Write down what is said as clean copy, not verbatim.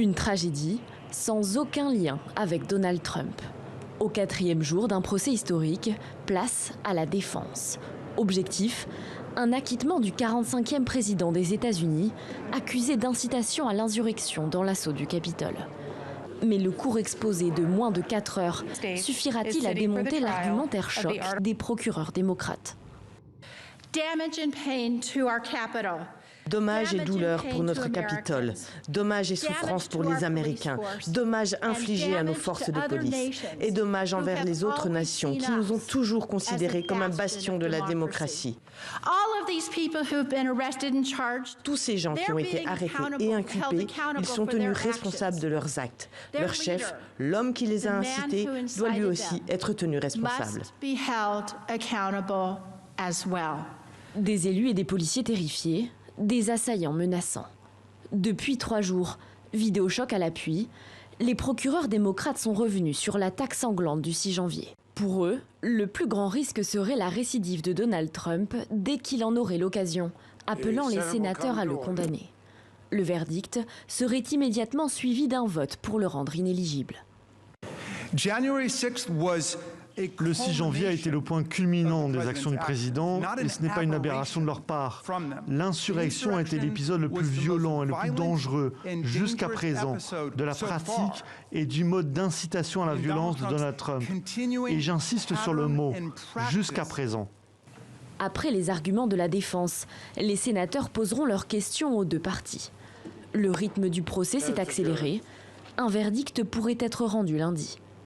Une tragédie sans aucun lien avec Donald Trump. Au 4e jour d'un procès historique, place à la défense. Objectif, un acquittement du 45e président des États-Unis, accusé d'incitation à l'insurrection dans l'assaut du Capitole. Mais le court exposé de moins de 4 heures suffira-t-il à démonter l'argumentaire choc des procureurs démocrates? Dommages et douleurs pour notre Capitole, dommages et souffrances pour les Américains, dommages infligés à nos forces de police et dommages envers les autres nations qui nous ont toujours considérés comme un bastion de la démocratie. Tous ces gens qui ont été arrêtés et inculpés, ils sont tenus responsables de leurs actes. Leur chef, l'homme qui les a incités, doit lui aussi être tenu responsable. Des élus et des policiers terrifiés, des assaillants menaçants. Depuis 3 jours, vidéochoc à l'appui, les procureurs démocrates sont revenus sur l'attaque sanglante du 6 janvier. Pour eux, le plus grand risque serait la récidive de Donald Trump dès qu'il en aurait l'occasion, appelant les sénateurs à le condamner. Le verdict serait immédiatement suivi d'un vote pour le rendre inéligible. Le 6 janvier a été le point culminant des actions du président et ce n'est pas une aberration de leur part. L'insurrection a été l'épisode le plus violent et le plus dangereux jusqu'à présent de la pratique et du mode d'incitation à la violence de Donald Trump. Et j'insiste sur le mot « jusqu'à présent ». Après les arguments de la défense, les sénateurs poseront leurs questions aux 2 parties. Le rythme du procès s'est accéléré. Un verdict pourrait être rendu lundi.